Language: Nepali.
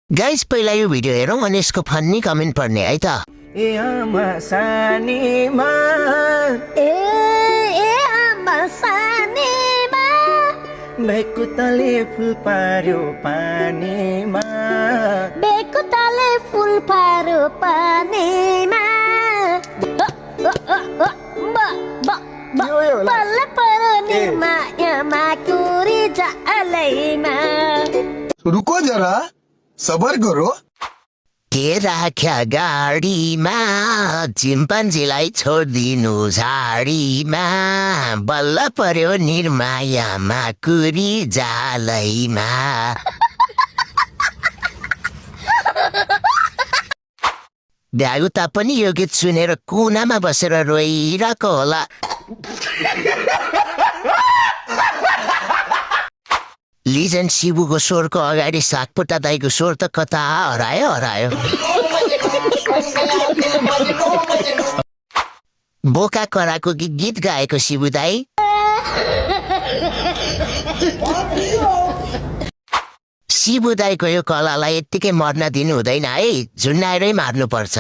गाइस पहिला यो भिडियो हेरौँ अनि यसको फन्नी कमेन्ट पढ्ने है त। ए आमा सानीमा आमा सानीमा बेकुताले फुल पार्यो पानीमा बेकुताले फुल पार्यो पानीमा बल्ल परो निर्मायामा कुरी जालैमा। रुको जरा सबर करो। के राख्या गाडीमा चिम्पान्जीलाई छोडिदिनु झाडीमा बल्ल पर्यो निर्मायामा कुरी जालैमा। भ्यागुता पनि यो गीत सुनेर कुनामा बसेर रोइरहेको होला। लिजेन्ड शिवुको स्वरको अगाडि सातपुटा दाईको स्वर त कता हरायो। बोका कराको गीत गाएको शिवु दाई। शिवु दाईको यो कलालाई यत्तिकै मर्न दिनु हुँदैन है, झुन्डाएरै मार्नुपर्छ।